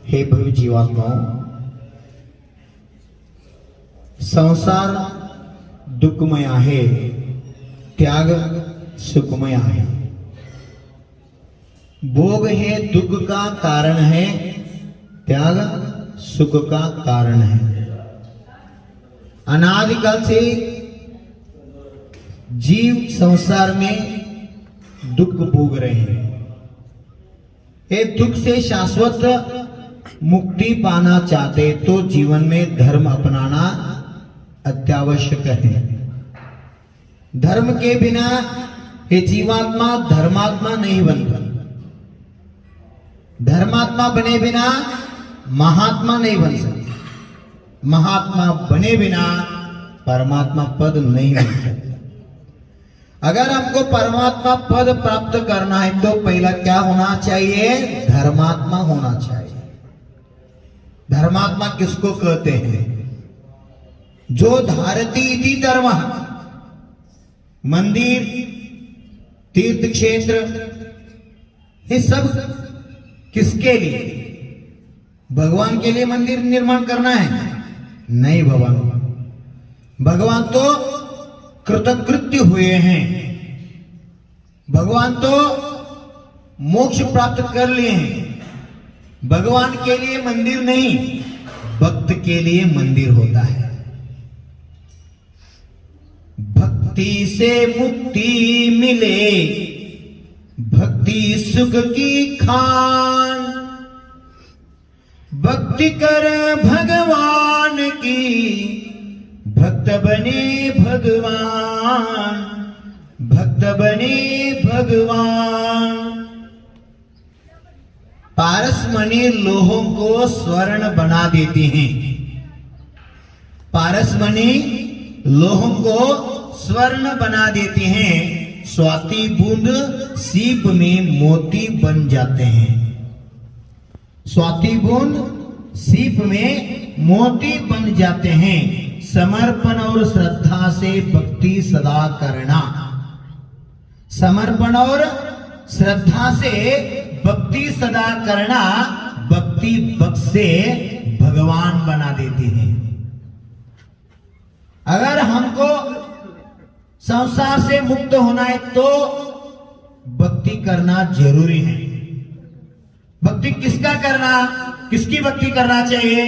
हे भव्य जीवात्माओं, संसार दुखमय आहे, त्याग सुखमय आहे। भोग हे दुख का कारण है, त्याग सुख का कारण है। अनादिकाल से जीव संसार में दुख भोग रहे हैं। ये दुख से शाश्वत मुक्ति पाना चाहते तो जीवन में धर्म अपनाना अत्यावश्यक है। धर्म के बिना ये जीवात्मा धर्मात्मा नहीं बनता। धर्मात्मा बने बिना महात्मा नहीं बन सकता। महात्मा बने बिना परमात्मा पद नहीं मिल सकता। अगर हमको परमात्मा पद प्राप्त करना है तो पहला क्या होना चाहिए? धर्मात्मा होना चाहिए। धर्मात्मा किसको कहते हैं? जो धारती इति धर्म, मंदिर, तीर्थ क्षेत्र, ये सब किसके लिए? भगवान के लिए मंदिर निर्माण करना है? नहीं भगवान, भगवान तो कृतकृत्य हुए हैं। भगवान तो मोक्ष प्राप्त कर लिए हैं। भगवान के लिए मंदिर नहीं, भक्त के लिए मंदिर होता है। भक्ति से मुक्ति मिले, भक्ति सुख की खान, भक्ति कर भगवान की, भक्त बने भगवान, भक्त बने भगवान। पारसमणि लोहों को स्वर्ण बना देते हैं। पारसमणि लोहों को स्वर्ण बना देते हैं। स्वाति बूंद सीप में मोती बन जाते हैं। स्वाति बूंद सीप में मोती बन जाते हैं। समर्पण और श्रद्धा से भक्ति सदा करना। समर्पण और श्रद्धा से भक्ति सदा करना भक्ति भक्त से भगवान बना देते हैं। अगर हमको संसार से मुक्त होना है तो भक्ति करना जरूरी है। भक्ति किसका करना? किसकी भक्ति करना चाहिए?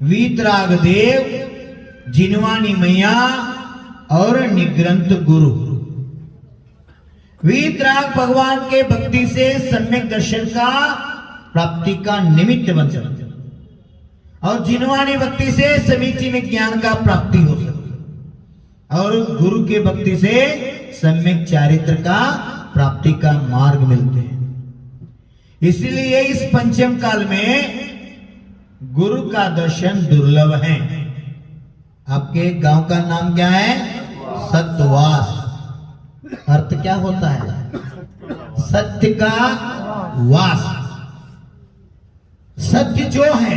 वीतराग देव, जिनवानी मैया और निग्रंथ गुरु। वीतराग भगवान के भक्ति से सम्यक दर्शन का प्राप्ति का निमित्त बन सकते, और जिनवानी भक्ति से समीचीन ज्ञान का प्राप्ति हो सकती, और गुरु के भक्ति से सम्यक चारित्र का प्राप्ति का मार्ग मिलते हैं। इसलिए इस पंचम काल में गुरु का दर्शन दुर्लभ है। आपके गांव का नाम क्या है? सत्यवास। अर्थ क्या होता है? सत्य का वास। सत्य जो है,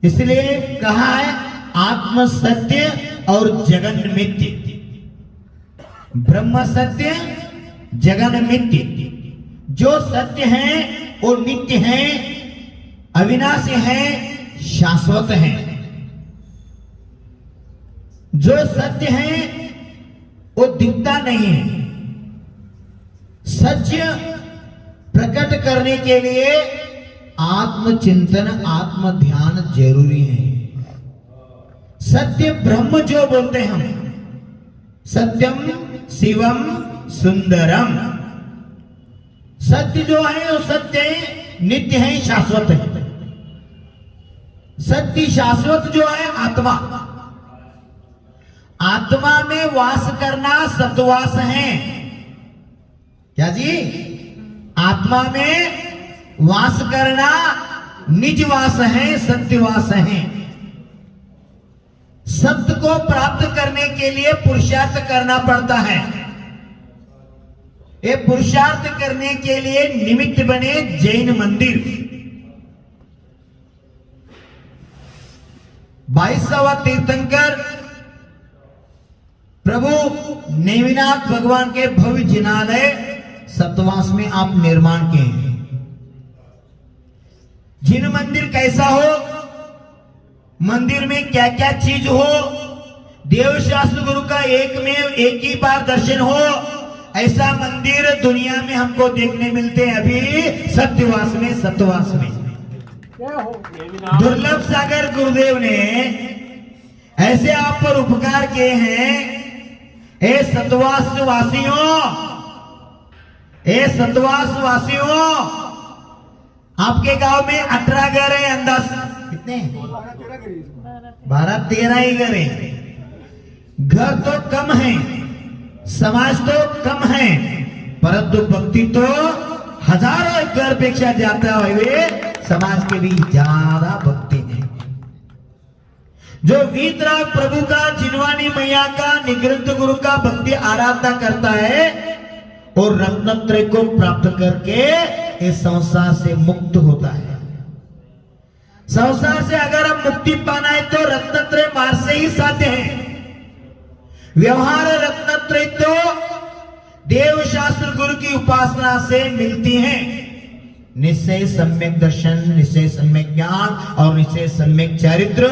इसलिए कहा है आत्म सत्य और जगन मिथ्य। ब्रह्म सत्य, जगन मिथ्य। जो सत्य है वो नित्य है, अविनाशी है, शाश्वत है। जो सत्य है वो दिखता नहीं है। सत्य प्रकट करने के लिए आत्मचिंतन, आत्म ध्यान जरूरी है। सत्य ब्रह्म जो बोलते हैं हम, सत्यम शिवम सुंदरम। सत्य जो है वो सत्य है, नित्य है, शाश्वत है। सत्य शाश्वत जो है आत्मा। आत्मा में वास करना सत्वास है। क्या जी? आत्मा में वास करना निजवास है, सत्यवास है। सत्य को प्राप्त करने के लिए पुरुषार्थ करना पड़ता है। ये पुरुषार्थ करने के लिए निमित्त बने जैन मंदिर। 22वां तीर्थंकर प्रभु नेमिनाथ भगवान के भव्य जिनालय सतवास में आप निर्माण किए हैं। जिन मंदिर कैसा हो, मंदिर में क्या क्या चीज हो, देव शास्त्र गुरु का एक ही बार दर्शन हो, ऐसा मंदिर दुनिया में हमको देखने मिलते हैं अभी सत्यवास में, सतवास में। दुर्लभ सागर गुरुदेव ने ऐसे आप पर उपकार किए हैं। ए सतवास वासियों, ए सतवास वासियों, आपके गांव में 18 घर है, अंदाज कितने? 12-13 ही घर है। घर तो कम है, समाज तो कम है, परंतु भक्ति तो हजारों घर पेक्षा ज्यादा हुए समाज के भी ज्यादा भक्ति है। जो वीतराग प्रभु का, जिनवानी मैया का, निगृंत गुरु का भक्ति आराधना करता है और रत्नत्रय को प्राप्त करके इस संसार से मुक्त होता है। संसार से अगर हम मुक्ति पाना है तो रत्नत्रय मार्ग से ही साध्य है। व्यवहार रत्नत्रय तो देव शास्त्र गुरु की उपासना से मिलती हैं। निश्चय सम्यक दर्शन, निश्चय सम्यक ज्ञान और निश्चय सम्यक चरित्र,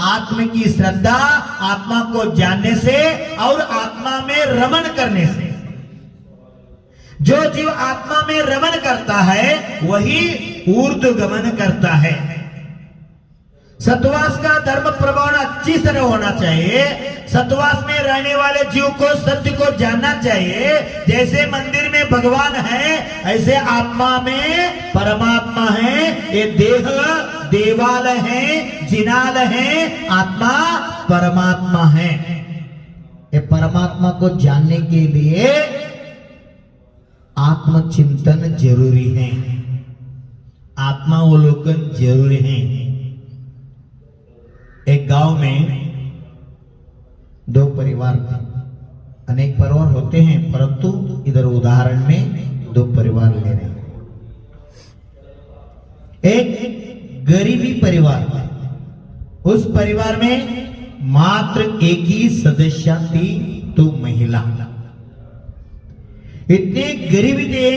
आत्म की श्रद्धा, आत्मा को जानने से और आत्मा में रमण करने से। जो जीव आत्मा में रमण करता है वही ऊर्ध्व गमन करता है। सतवास का धर्म प्रभाव अच्छी तरह होना चाहिए। सतवास में रहने वाले जीव को सत्य को जानना चाहिए। जैसे मंदिर में भगवान है, ऐसे आत्मा में परमात्मा है। ये देह देवालय है, जिनाल है, आत्मा परमात्मा है। ये परमात्मा को जानने के लिए आत्मचिंतन जरूरी है, आत्मावलोकन जरूरी है। एक गांव में 2 परिवार थे। अनेक परिवार होते हैं, परंतु इधर उदाहरण में 2 परिवार ले रहे हैं। एक गरीबी परिवार था। उस परिवार में मात्र एक ही सदस्य थी, तो महिला। इतने गरीबी थे,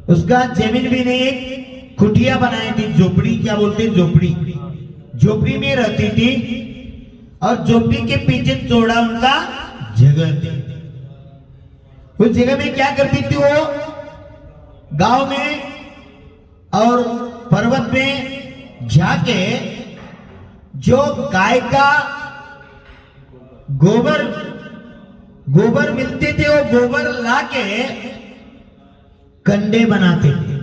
उसका जमीन भी नहीं, एक कुटिया बनाई थी, झोपड़ी, क्या बोलते हैं झोपड़ी, झोपड़ी में रहती थी। और झोपड़ी के पीछे थोड़ा उनका जगह थी। उस जगह में क्या करती थी वो, गांव में और पर्वत में जाके जो गाय का गोबर मिलते थे, वो गोबर लाके कंडे बनाते थे।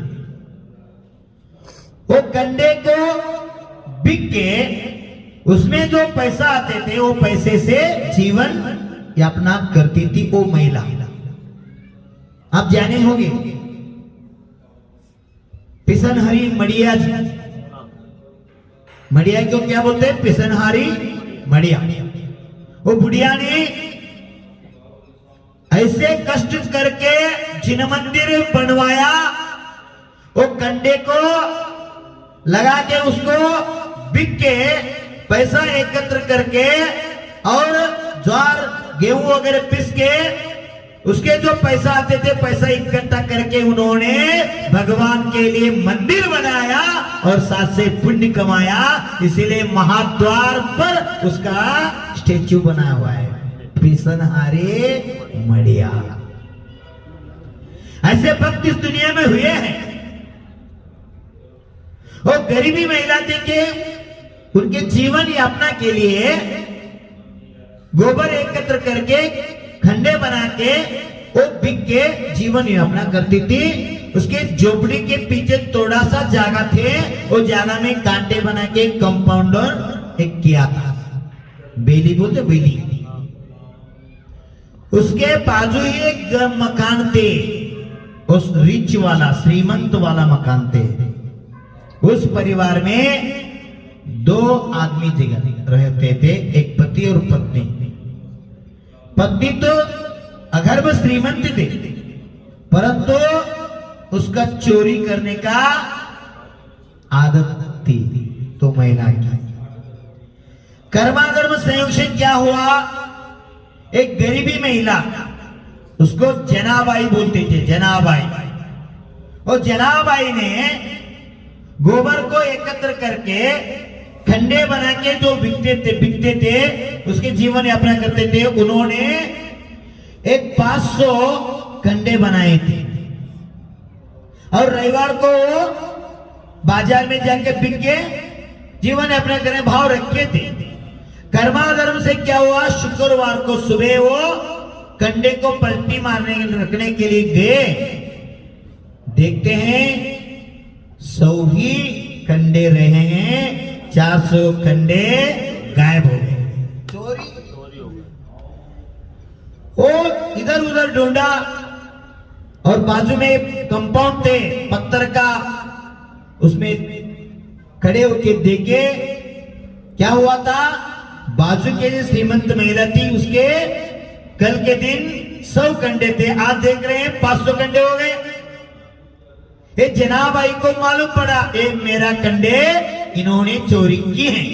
वो कंडे को बिक के उसमें जो पैसा आते थे, वो पैसे से जीवन यापना करती थी वो महिला। आप जाने होंगे पिसनहारी मड़िया जी। मड़िया को क्या बोलते हैं? पिसनहारी मड़िया। वो बुढ़िया ने ऐसे कष्ट करके जिन मंदिर बनवाया, वो कंडे को लगा के उसको बिक के पैसा एकत्र करके और ज्वार गेहूं वगैरह पीस के उसके जो पैसा आते थे, पैसा इकट्ठा करके उन्होंने भगवान के लिए मंदिर बनाया और साथ से पुण्य कमाया। इसीलिए महाद्वार पर उसका स्टेच्यू बना हुआ है, पिसनहारे मड़िया। ऐसे भक्त इस दुनिया में हुए हैं। और गरीबी महिला थी कि उनके जीवन यापना के लिए गोबर एकत्र करके खंडे बना के वो बिक के जीवन यापना करती थी। उसके झोपड़ी के पीछे थोड़ा सा जगह थे, वो जगह में कांटे बना के कंपाउंडर एक किया था, बेली बोलते बेली। उसके बाजू ही एक मकान थे, उस रिच वाला श्रीमंत वाला मकान थे। उस परिवार में 2 आदमी जगह रहते थे, एक पति और पत्नी। पत्नी तो अगर वो श्रीमंत थे, परंतु उसका चोरी करने का आदत थी, तो महिला की। कर्माधर्म संयोग से क्या हुआ, एक गरीबी महिला, उसको जनाबाई बोलते थे, जनाबाई। और जनाबाई ने गोबर को एकत्र करके खंडे बना के जो बिकते थे उसके जीवन यापना करते थे। उन्होंने एक 500 खंडे बनाए थे और रविवार को बाजार में जाके बिक के जीवन यापना करने भाव रखे थे। कर्माधर्म से क्या हुआ, शुक्रवार को सुबह वो कंडे को पलटी मारने रखने के लिए गए, देखते हैं 100 ही कंडे रहे हैं, 400 कंडे गायब हो गए, चोरी हो गए। वो इधर उधर ढूंढा और बाजू में कंपाउंड थे पत्थर का, उसमें खड़े होके देखे क्या हुआ था। बाजू के जो श्रीमंत महिला थी उसके कल के दिन 100 कंडे थे, आज देख रहे हैं 500 कंडे हो गए। ये जनाब भाई को मालूम पड़ा ये मेरा कंडे इन्होंने चोरी की हैं,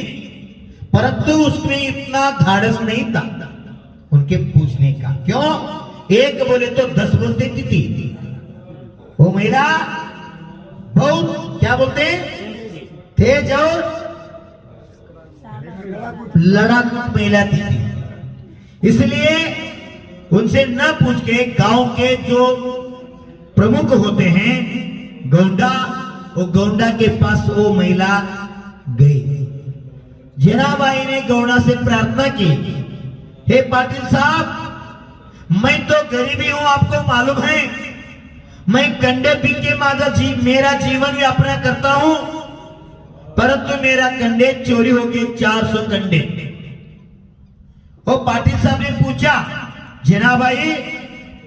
परंतु उसमें इतना धाड़स नहीं था उनके पूछने का। क्यों? एक बोले तो 10 बोलते थी। वो महिला बहुत क्या बोलते तेज और लड़ाकू महिला थी, इसलिए उनसे न पूछ के गांव के जो प्रमुख होते हैं गौंडा, वो गौंडा के पास वो महिला गई। जनाबाई ने गौंडा से प्रार्थना की, हे पाटिल साहब मैं तो गरीबी हूं, आपको मालूम है, मैं कंडे पी के मेरा जीवन यापना करता हूं, परंतु मेरा कंडे चोरी हो गए 400 कंडे। वो पाटिल साहब ने पूछा जनाबाई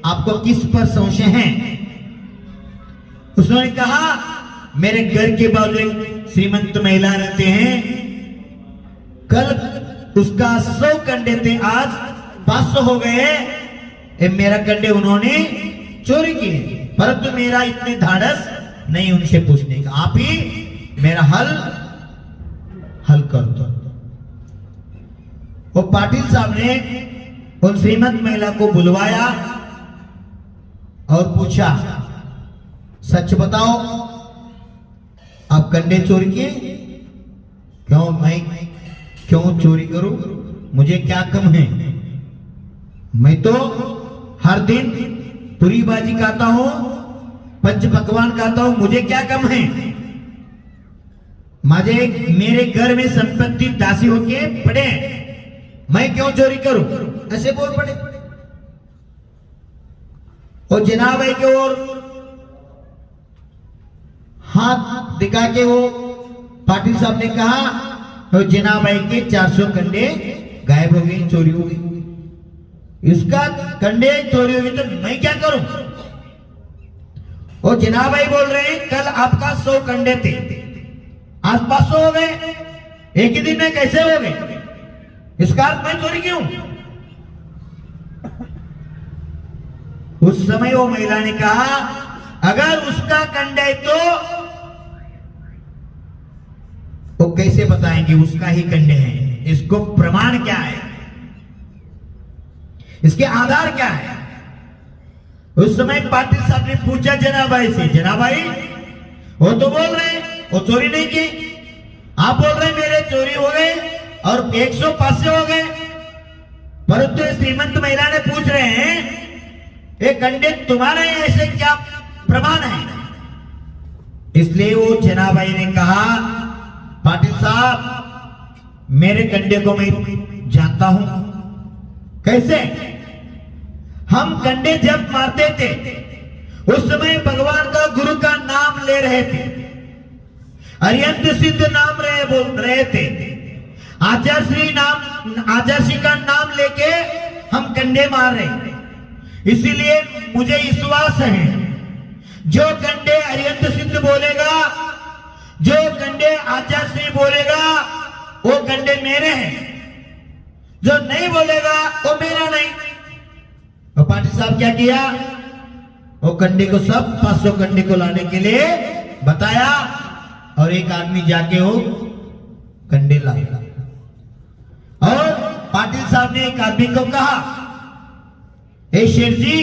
आपको किस पर संशय है? उसने कहा मेरे घर के बाजू एक श्रीमंत महिला रहते हैं, कल उसका 100 कंडे थे, आज 500 हो गए, मेरा कंडे उन्होंने चोरी किए, परंतु मेरा इतने धाड़स नहीं उनसे पूछने का, आप ही मेरा हल कर दो। वो पाटिल साहब ने उन श्रीमंत महिला को बुलवाया और पूछा सच बताओ आप कंडे चोरी किए? क्यों मैं क्यों चोरी करूं, मुझे क्या कम है? मैं तो हर दिन पूरी बाजी खाता हूं, पंच पकवान खाता हूं, मुझे क्या कम है? मेरे घर में संपत्ति दासी होके पड़े, मैं क्यों चोरी करूं? ऐसे बोल पड़े। और जनाब भाई के ओर हाथ दिखा के वो पाटिल साहब ने कहा तो जनाब भाई के 400 कंडे गायब हो गए, चोरी हो गई। इसका कंडे चोरी हो गई तो मैं क्या करूं? और जनाब भाई बोल रहे हैं कल आपका 100 कंडे थे, आज 500 हो गए, एक ही दिन में कैसे हो गए? इसका अर्थ मैं चोरी क्यों? उस समय वो महिला ने कहा अगर उसका कंडे तो वो कैसे बताएंगे उसका ही कंडे हैं? इसको प्रमाण क्या है, इसके आधार क्या है? उस समय पाटिल साहब ने पूछा जनाबाई से, जनाबाई वो तो बोल रहे वो चोरी नहीं की, आप बोल रहे मेरे चोरी हो गए और 100 500 हो गए, परंतु श्रीमंत महिला ने पूछ रहे हैं ये कंडे तुम्हारे ऐसे क्या प्रमाण है? इसलिए वो जनाबाई ने कहा पाटिल साहब मेरे कंडे को मैं जानता हूं। कैसे? हम कंडे जब मारते थे उस समय भगवान का गुरु का नाम ले रहे थे, अरिहंत सिद्ध नाम बोल रहे थे, आचार्य का नाम लेके हम कंडे मार रहे। इसीलिए मुझे विश्वास है जो कंडे अरिहंत सिद्ध बोलेगा, जो कंडे आचार्य बोलेगा वो कंडे मेरे हैं, जो नहीं बोलेगा वो मेरा नहीं। और पाटिल साहब क्या किया, वो कंडे को सब 500 कंडे को लाने के लिए बताया और एक आदमी जाके वो कंडे लाया। और पाटिल साहब ने एक आदमी को कहा ए शेर जी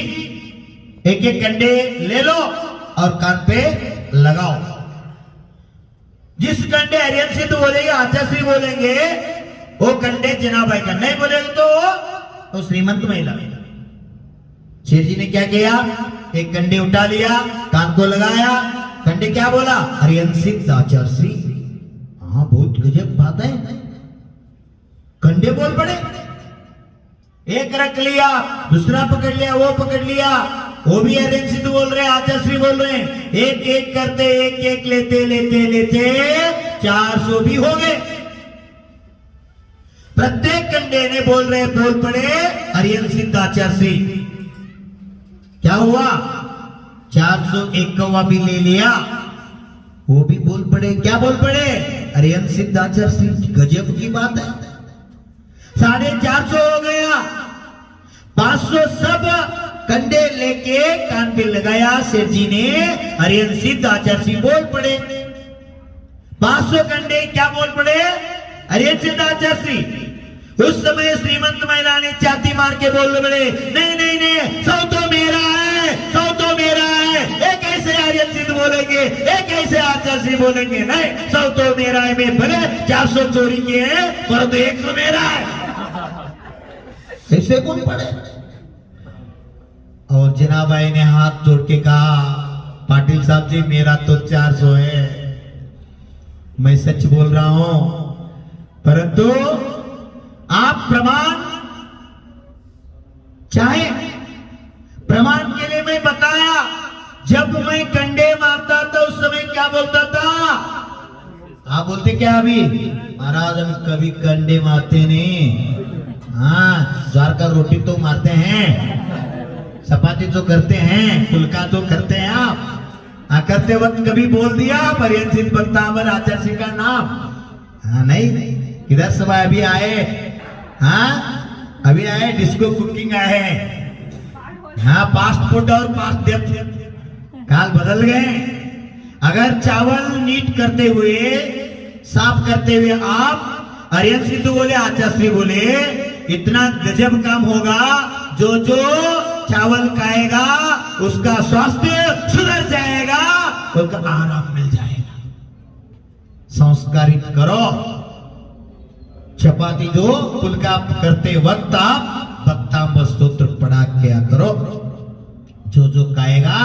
एक एक कंडे ले लो और कान पे लगाओ। जिस कंडे हरियन सिद्ध बोलेंगे, आचार्य बोलेंगे, वो कंडे जनाबाई का, नहीं बोलेंगे तो श्रीमंत महिला। शेर जी ने क्या किया, एक कंडे उठा लिया, कान को लगाया, कंडे क्या बोला, हरियन सिद्ध आचार्य। हाँ, बहुत गजब बात है, कंडे बोल पड़े। एक रख लिया, दूसरा पकड़ लिया, वो पकड़ लिया, वो भी हरियन सिद्ध बोल रहे, आचार्य बोल रहे हैं। एक एक करते, एक एक लेते लेते लेते 400 भी हो गए। प्रत्येक कंडे ने बोल पड़े हरियन सिद्ध आचार्य। क्या हुआ, 401 कौवा भी ले लिया, वो भी बोल पड़े, क्या बोल पड़े, हरियन सिद्ध आचार्य। गजब की बात है, 450 हो गया, 500 सब कंडे लेके कान पे लगाया। शेर जी ने हरियन सिद्ध आचार्य बोल पड़े, 500 कंडे क्या बोल पड़े, हरियन सिद्ध आचार्य। उस समय श्रीमंत महिला ने छाती मार के बोल पड़े, नहीं नहीं नहीं, सौ तो मेरा है, सौ तो मेरा है। एक ऐसे हरियन सिद्ध बोलेंगे, एक ऐसे आचार्य बोलेंगे, नहीं, सौ तो मेरा है, मैं भले 400 चोरी किए हैं पर तो 100 मेरा है। कैसे बोल पड़े। और जनाबाई ने हाथ जोड़ के कहा, पाटिल साहब जी, मेरा तो 400 है, मैं सच बोल रहा हूं, परंतु आप प्रमाण चाहे, प्रमाण के लिए मैं बताया, जब मैं कंडे मारता था उस समय क्या बोलता था, आप बोलते क्या अभी, महाराज हम कभी कंडे मारते नहीं, हाँ ज्वार का रोटी तो मारते हैं, चपाती तो करते हैं, फुलका तो करते हैं आप, करते वक्त कभी बोल दिया हरियन सिद्ध भक्तावर आचार्य का नाम, हाँ नहीं, किधर सब अभी आए, हाँ अभी आए, डिस्को कुकिंग आए, हाँ फास्ट फूड और फास्ट डेथ काल बदल गए। अगर चावल नीट करते हुए, साफ करते हुए आप हरियन सिद्ध बोले, आचार्य बोले, इतना गजब काम होगा, जो जो चावल खाएगा उसका स्वास्थ्य सुधर जाएगा, उसका आराम मिल जाएगा। संस्कारित करो, चपाती जो फुलका करते वक्त आप भक्ताम स्तोत्र पढ़ा क्या करो, जो जो खाएगा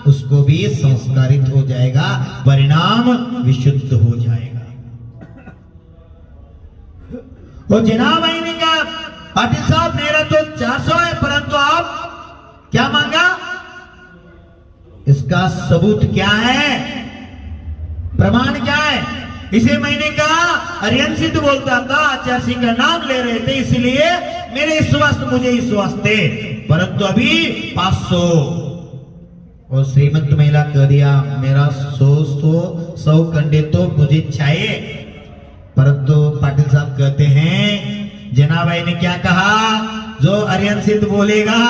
उसको भी संस्कारित हो जाएगा, परिणाम विशुद्ध हो जाएगा। वो जनाबाई ने कहा, पाटिल साहब मेरा तो 400 है, परंतु आप क्या मांगा, इसका सबूत क्या है, प्रमाण क्या है। इसे मैंने कहा, हरियन सिद्ध बोलता था, आचार्य का नाम ले रहे थे, इसलिए मेरे इस वास्ते, मुझे इस वास्ते, परंतु अभी 500। और श्रीमंत महिला कह दिया, मेरा 100 कंडे तो मुझे चाहिए, परंतु पाटिल साहब कहते हैं, जनाबाई ने क्या कहा, जो हरियन सिद्ध बोलेगा,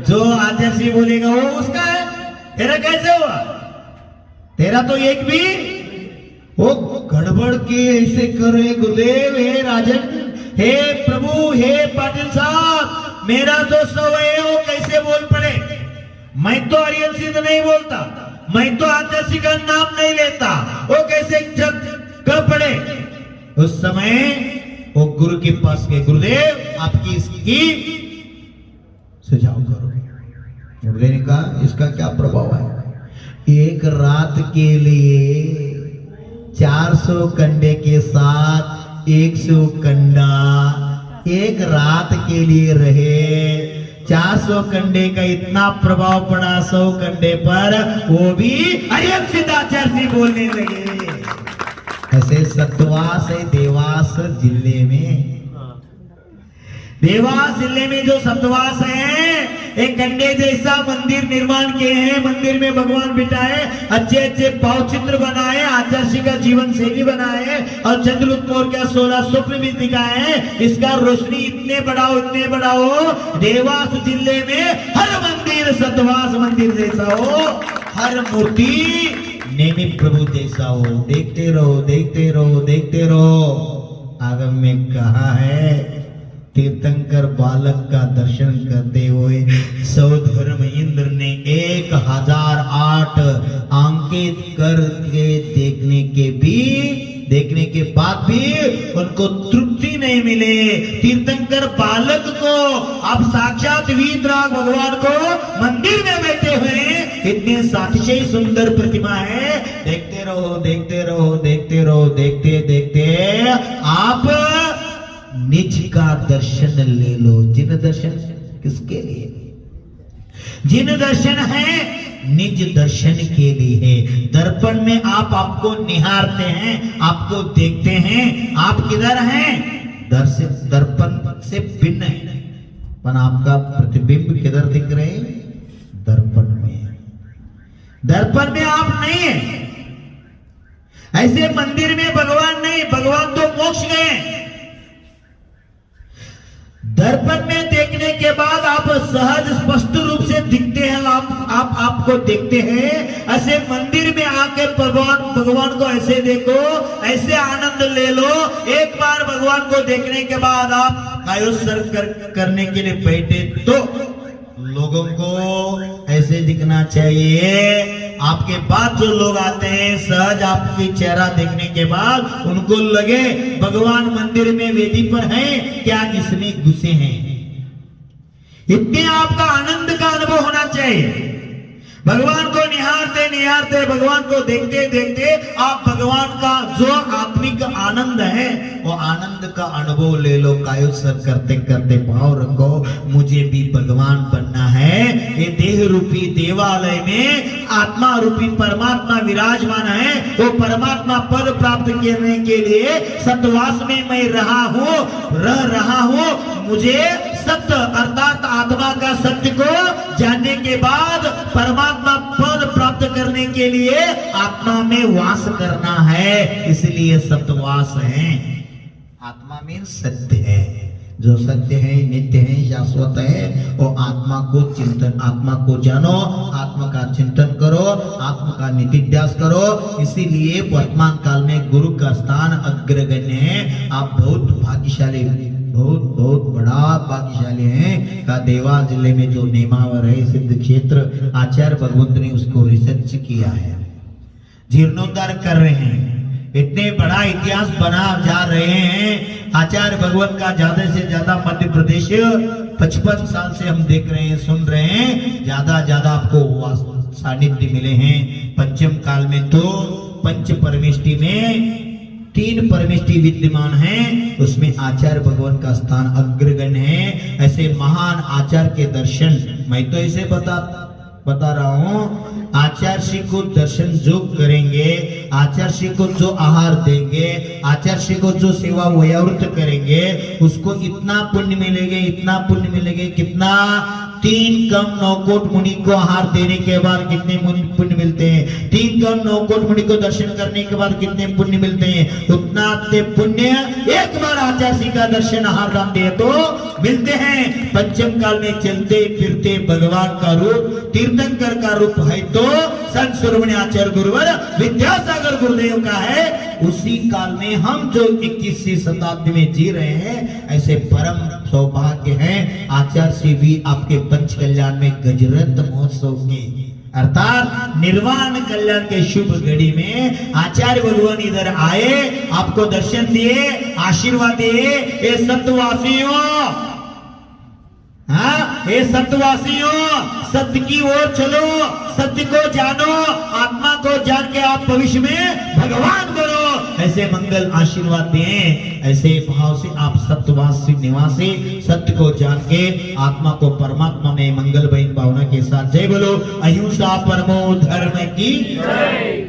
जो आचार्य बोलेगा वो उसका है, तेरा कैसे हुआ, तेरा तो एक भी, वो गड़बड़ के ऐसे करे, गुरुदेव, हे राजन, हे प्रभु, हे पाटिल साहब, मेरा जो 100 है वो कैसे बोल पड़े, मैं तो हरियन सिद्ध नहीं बोलता, मैं तो आचार्य का नाम नहीं लेता, वो कैसे कब पड़े। उस समय वो गुरु के पास गए, गुरुदेव आपकी इसकी सुझाव करो। गुरुदेव ने कहा, इसका क्या प्रभाव है, एक रात के लिए 400 कंडे के साथ 100 कंडा एक रात के लिए रहे, 400 कंडे का इतना प्रभाव पड़ा 100 कंडे पर, वो भी हरियन सिद्ध आचार्य बोलने लगे। ऐसे सतवास है देवास जिले में, देवास जिले में जो सतवास है, एक कंडे जैसा मंदिर निर्माण किए हैं, मंदिर में भगवान बिठाए, अच्छे अच्छे भाव चित्र बनाए, आचार्य का जीवन शैली बनाए, और चंद्रगुप्त मौर्य का 16 स्वप्न भी दिखाए हैं। इसका रोशनी इतने बढ़ाओ, देवास जिले में हर मंदिर सतवास मंदिर जैसा हो, हर मूर्ति नेमी प्रभु जैसा हो। देखते रहो, देखते रहो, देखते रहो। आगम में कहा है, तीर्थंकर बालक का दर्शन करते हुए सौधर्म इंद्र ने 1008 अंकित करके देखने के बाद भी उनको तृप्ति नहीं मिले। तीर्थंकर बालक को अब साक्षात वीतराग भगवान को मंदिर में बैठे हुए इतने सातिशय सुंदर प्रतिमा है, देखते रहो देखते रहो देखते रहो, देखते देखते आप निज का दर्शन ले लो। जिन दर्शन किसके लिए? जिन दर्शन है निज दर्शन के लिए। दर्पण में आप आपको निहारते हैं, आपको देखते हैं, आप किधर हैं? दर्पण से भिन्न है, पर आपका प्रतिबिंब किधर दिख रहे? दर्पण में। दर्पण में आप नहीं है। ऐसे मंदिर में भगवान नहीं, भगवान तो मोक्ष गए। दर्पण में देखने के बाद आप सहज स्पष्ट रूप से दिखते हैं, आप आपको देखते हैं। ऐसे मंदिर में आके भगवान को ऐसे देखो, ऐसे आनंद ले लो। एक बार भगवान को देखने के बाद आप कायोत्सर्ग करने के लिए बैठे तो लोगों को ऐसे दिखना चाहिए। आपके बाद जो लोग आते हैं सहज आपकी चेहरा देखने के बाद उनको लगे भगवान मंदिर में वेदी पर हैं, क्या इसमें घुसे हैं। इतने आपका आनंद का अनुभव होना चाहिए। भगवान को निहारते निहारते, भगवान को देखते देखते आप भगवान का जो आत्मिक आनंद है वो आनंद का अनुभव ले लो। कायोत्सर्ग करते करते भाव रखो, मुझे भी भगवान बनना है। ये देह रूपी देवालय में आत्मा रूपी परमात्मा विराजमान है। वो परमात्मा पद प्राप्त करने के लिए सतवास में मैं रह रहा हूँ। मुझे सत्य अर्थात आत्मा का सत्य को जानने के बाद परमात्मा पद प्राप्त करने के लिए आत्मा में वास करना है, इसलिए सत्वास है। आत्मा में सत्य है, जो सत्य है, नित्य है, शाश्वत है। वो आत्मा को चिंतन, आत्मा को जानो, आत्मा का चिंतन करो, आत्मा का निधिध्यास करो। इसीलिए वर्तमान काल में गुरु का स्थान अग्रगण्य है। आप बहुत भाग्यशाली, बहुत बड़ा भाग्यशाली हैं। का देवाल जिले में जो नेमावर है सिद्ध क्षेत्र, आचार्य भगवंत ने उसको रिसर्च किया है, जीर्णोद्धार कर रहे हैं। इतने बड़ा इतिहास बना जा रहे हैं। आचार्य भगवत का ज्यादा से ज्यादा मध्य प्रदेश 55 साल से हम देख रहे हैं, सुन रहे हैं। ज्यादा आपको सानिध्य मिले हैं। पंचम काल में तो पंच परमेष्टि में 3 परमेष्टि विद्यमान हैं, उसमें आचार्य भगवान का स्थान अग्रगण्य है। ऐसे महान आचार्य के दर्शन मैं तो ऐसे बता रहा हूँ। आचार्य श्री को दर्शन जो करेंगे, आचार्य श्री को जो आहार देंगे, आचार्य श्री को जो सेवा वयोवृत करेंगे, उसको इतना पुण्य मिलेंगे, इतना पुण्य मिलेंगे। कितना? 3 कम 9 कोट मुनि को आहार देने के बाद कितने पुण्य मिलते हैं? 3 कम 9 कोट मुनि को दर्शन करने के बाद कितने पुण्य मिलते हैं? उतना पुण्य एक बार आचार्य श्री का दर्शन आहार दान दे तो मिलते हैं। पंचम काल में चलते फिरते भगवान का रूप तीर्थंकर का रूप है तो संत शिरोमणि आचार्य गुरुवर विद्यासागर गुरुदेव का है। उसी काल में हम जो 21वीं शताब्दी में जी रहे हैं, ऐसे परम सौभाग्य है। आचार्य श्री भी आपके पंच कल्याण में गजरत महोत्सव के अर्थात निर्वाण कल्याण के शुभ घड़ी में आचार्य भगवान इधर आए, आपको दर्शन दिए, आशीर्वाद दिए। ये सत्यवासियों, हाँ, ये सत्यवासियों, सत्य की ओर चलो, सत्य को जानो, आत्मा को जान के आप भविष्य में भगवान बनो। ऐसे मंगल आशीर्वाद दें। ऐसे भाव से आप सत्यवासी निवासी सत्य को जान के आत्मा को परमात्मा में मंगल भावना के साथ जय बोलो अहिंसा परमो धर्म की जय।